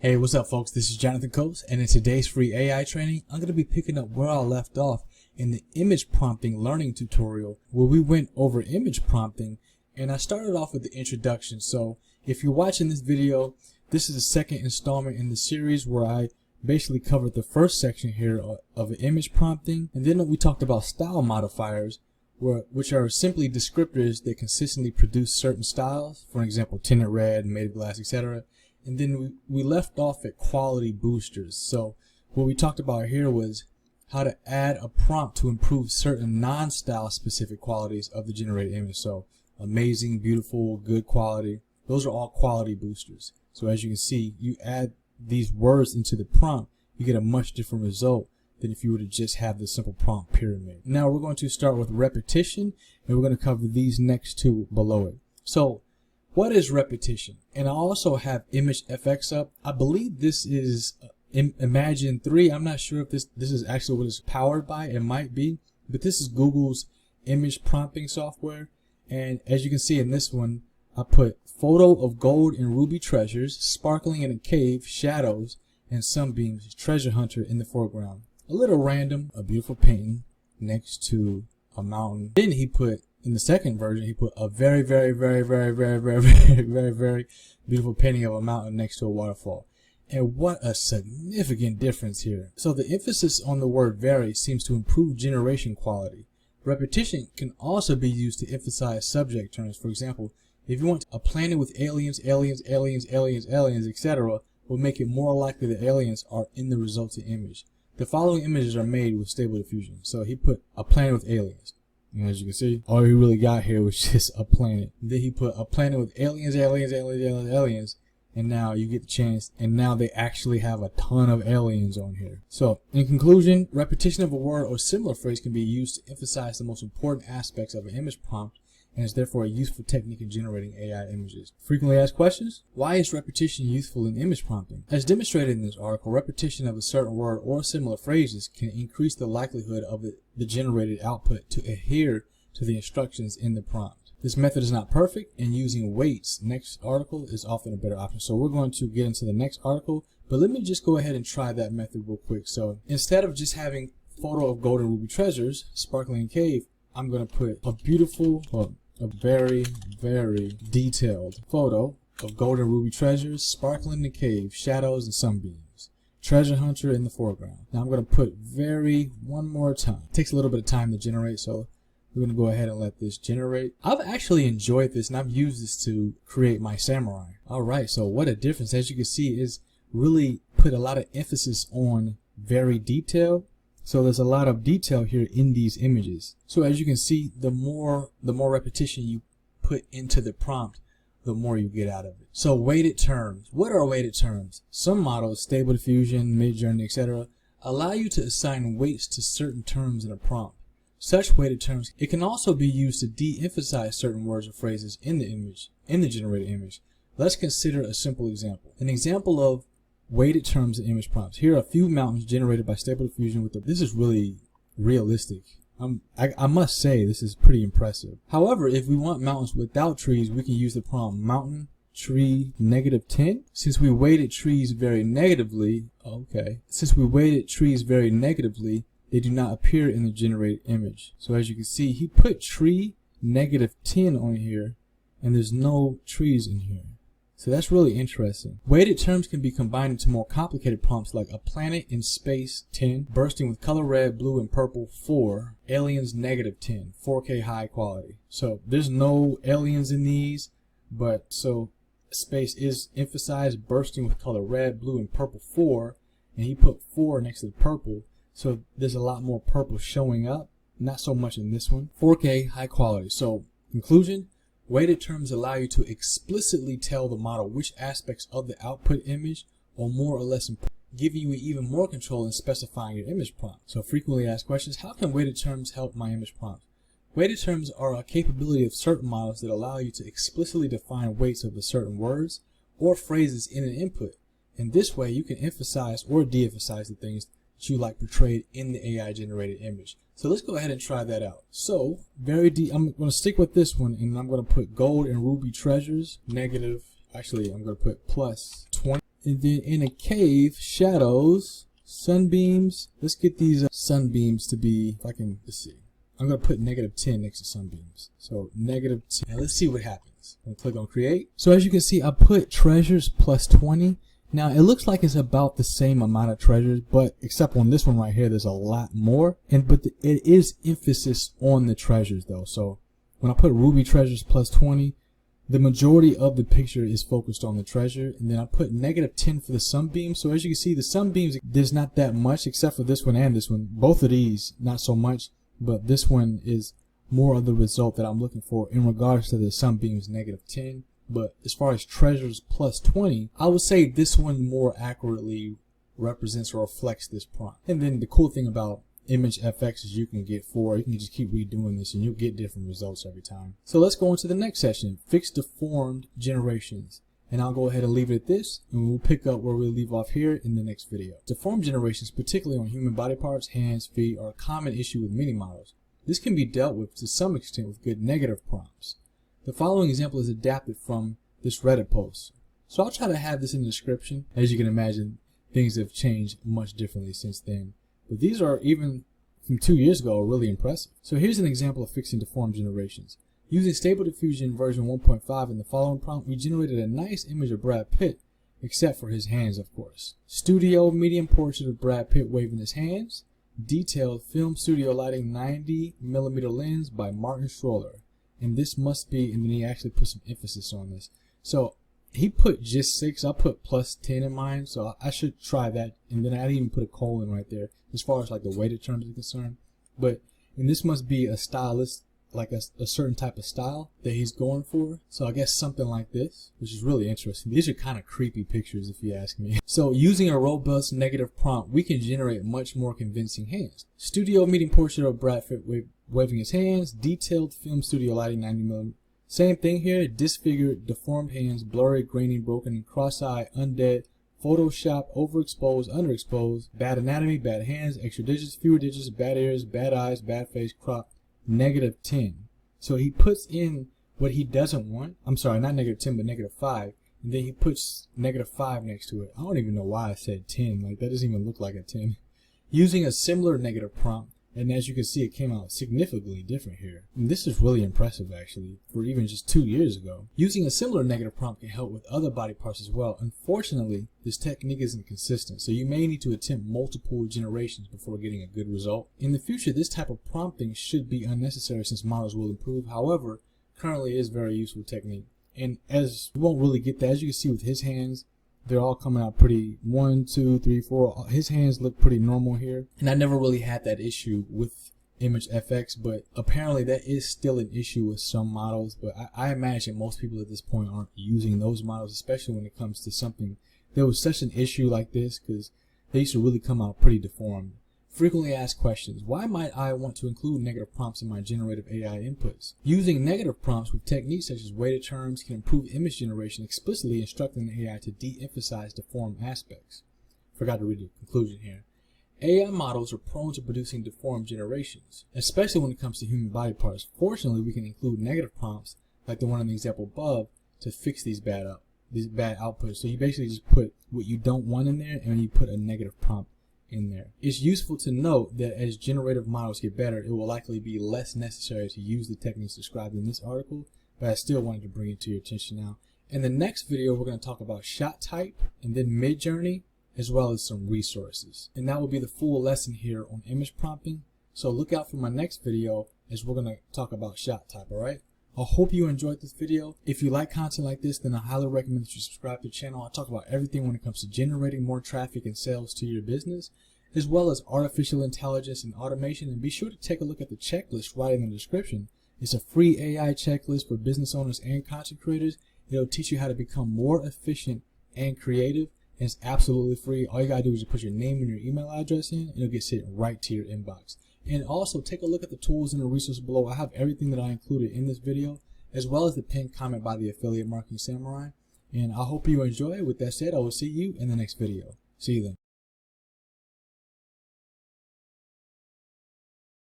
Hey, what's up folks? This is Jonathan Coates, and in today's free AI training, I'm going to be picking up where I left off in the image prompting learning tutorial where we went over image prompting, and I started off with the introduction. So if you're watching this video, this is the second installment in the series where I basically covered the first section here of image prompting, and then we talked about style modifiers, which are simply descriptors that consistently produce certain styles, for example, tinted red, made of glass, etc. And then we left off at quality boosters. So what we talked about here was how to add a prompt to improve certain non-style specific qualities of the generated image. So amazing, beautiful, good quality. Those are all quality boosters. So as you can see, you add these words into the prompt, you get a much different result than if you were to just have the simple prompt pyramid. Now we're going to start with repetition, and we're going to cover these next two below it. So what is repetition? And I also have image FX up. I believe this is Imagine 3. I'm not sure if this is actually what it's powered by. It might be, but this is Google's image prompting software. And as you can see in this one, I put photo of gold and ruby treasures, sparkling in a cave, shadows, and sunbeams, treasure hunter in the foreground. A little random, a beautiful painting next to a mountain. Then he put, in the second version, he put a very beautiful painting of a mountain next to a waterfall. And what a significant difference here. So the emphasis on the word very seems to improve generation quality. Repetition can also be used to emphasize subject terms. For example, if you want a planet with aliens, etc., will make it more likely that aliens are in the resulting image. The following images are made with stable diffusion. So he put a planet with aliens. And as you can see, all he really got here was just a planet. Then he put a planet with aliens, and now you get the chance, and now they actually have a ton of aliens on here. So, in conclusion, repetition of a word or similar phrase can be used to emphasize the most important aspects of an image prompt, and is therefore a useful technique in generating AI images. Frequently asked questions: why is repetition useful in image prompting? As demonstrated in this article, repetition of a certain word or similar phrases can increase the likelihood of the generated output to adhere to the instructions in the prompt. This method is not perfect, and using weights, next article, is often a better option. So we're going to get into the next article, but let me just go ahead and try that method real quick. So instead of just having photo of gold and ruby treasures, sparkling cave, I'm going to put a beautiful, a very detailed photo of gold and ruby treasures, sparkling in the cave, shadows and sunbeams, treasure hunter in the foreground. Now I'm going to put very one more time. It takes a little bit of time to generate, so we're going to go ahead and let this generate. I've actually enjoyed this, and I've used this to create my samurai. Alright, so what a difference. As you can see, is really put a lot of emphasis on very detailed. So there's a lot of detail here in these images. So as you can see, the more repetition you put into the prompt, the more you get out of it. So weighted terms. What are weighted terms? Some models, Stable Diffusion, Midjourney, etc., allow you to assign weights to certain terms in a prompt. Such weighted terms, it can also be used to de-emphasize certain words or phrases in the image, in the generated image. Let's consider a simple example. An example of weighted terms in image prompts. Here are a few mountains generated by Stable Diffusion with this is really realistic. I must say this is pretty impressive. However, if we want mountains without trees, we can use the prompt mountain tree -10. Since we weighted trees very negatively, they do not appear in the generated image. So as you can see, he put tree -10 on here, and there's no trees in here. So that's really interesting. Weighted terms can be combined into more complicated prompts like a planet in space 10, bursting with color red, blue, and purple 4, aliens -10, 4K high quality. So there's no aliens in these, but so space is emphasized, bursting with color red, blue, and purple 4, and he put 4 next to the purple. So there's a lot more purple showing up, not so much in this one. 4K high quality. So conclusion, weighted terms allow you to explicitly tell the model which aspects of the output image are more or less important, giving you even more control in specifying your image prompt. So frequently asked questions: how can weighted terms help my image prompt? Weighted terms are a capability of certain models that allow you to explicitly define weights of the certain words or phrases in an input. In this way, you can emphasize or de-emphasize the things that you like portrayed in the AI generated image. So let's go ahead and try that out. So I'm going to stick with this one, and I'm going to put gold and ruby treasures negative. Actually, I'm going to put plus 20. And then in a cave, shadows, sunbeams. Let's get these sunbeams to be, if I can, let's see. I'm going to put -10 next to sunbeams. So -10. Now let's see what happens. I'm going to click on create. So as you can see, I put treasures plus 20. Now it looks like it's about the same amount of treasures, but except on this one right here, there's a lot more. But it is emphasis on the treasures though. So when I put ruby treasures plus 20, the majority of the picture is focused on the treasure. And then I put -10 for the sunbeam. So as you can see, the sunbeams, there's not that much except for this one and this one. Both of these, not so much, but this one is more of the result that I'm looking for in regards to the sunbeams -10. But as far as treasures plus 20, I would say this one more accurately represents or reflects this prompt. And then the cool thing about Image FX is you can just keep redoing this and you'll get different results every time. So let's go into the next session, fix deformed generations. And I'll go ahead and leave it at this, and we'll pick up where we leave off here in the next video. Deformed generations, particularly on human body parts, hands, feet, are a common issue with many models. This can be dealt with to some extent with good negative prompts. The following example is adapted from this Reddit post. So I'll try to have this in the description. As you can imagine, things have changed much differently since then. But these are, even from 2 years ago, really impressive. So here's an example of fixing deformed generations. Using Stable Diffusion version 1.5 in the following prompt, we generated a nice image of Brad Pitt, except for his hands, of course. Studio medium portrait of Brad Pitt waving his hands. Detailed film studio lighting 90mm lens by Martin Schroller. And this must be, and then he actually put some emphasis on this. So he put just 6, I put plus 10 in mine, so I should try that. And then I didn't even put a colon right there as far as like the weighted terms are concerned. And this must be a stylist, like a certain type of style that he's going for. So I guess something like this, which is really interesting. These are kind of creepy pictures if you ask me. So using a robust negative prompt, we can generate much more convincing hands. Studio medium portrait of Brad Pitt waving his hands, detailed film studio lighting 90mm. Same thing here, disfigured, deformed hands, blurry, grainy, broken, cross-eyed, undead, Photoshop, overexposed, underexposed, bad anatomy, bad hands, extra digits, fewer digits, bad ears, bad eyes, bad face, crop, -10. So he puts in what he doesn't want. I'm sorry, not -10, but -5. And then he puts -5 next to it. I don't even know why I said 10. Like, that doesn't even look like a 10. Using a similar negative prompt, and as you can see, it came out significantly different here. And this is really impressive, actually, for even just 2 years ago. Using a similar negative prompt can help with other body parts as well. Unfortunately, this technique isn't consistent, so you may need to attempt multiple generations before getting a good result. In the future, this type of prompting should be unnecessary since models will improve. However, currently it is a very useful technique. And as you won't really get that, as you can see with his hands, they're all coming out pretty, 1, 2, 3, 4. His hands look pretty normal here. And I never really had that issue with Image FX, but apparently that is still an issue with some models. But I imagine most people at this point aren't using those models, especially when it comes to something. There was such an issue like this because they used to really come out pretty deformed. Frequently asked questions. Why might I want to include negative prompts in my generative AI inputs? Using negative prompts with techniques such as weighted terms can improve image generation, explicitly instructing the AI to de-emphasize deformed aspects. Forgot to read the conclusion here. AI models are prone to producing deformed generations, especially when it comes to human body parts. Fortunately, we can include negative prompts, like the one in the example above, to fix these bad outputs. So you basically just put what you don't want in there, and you put a negative prompt in there. It's useful to note that as generative models get better, it will likely be less necessary to use the techniques described in this article, but I still wanted to bring it to your attention now. In the next video, we're going to talk about shot type and then mid-journey, as well as some resources. And that will be the full lesson here on image prompting. So look out for my next video as we're going to talk about shot type, alright? I hope you enjoyed this video. If you like content like this, then I highly recommend that you subscribe to the channel. I talk about everything when it comes to generating more traffic and sales to your business, as well as artificial intelligence and automation. And be sure to take a look at the checklist right in the description. It's a free AI checklist for business owners and content creators. It'll teach you how to become more efficient and creative. And it's absolutely free. All you gotta do is just put your name and your email address in, and it'll get sent right to your inbox. And also take a look at the tools and the resources below. I have everything that I included in this video, as well as the pinned comment by the Affiliate Marketing Samurai. And I hope you enjoy. With that said, I will see you in the next video. See you then.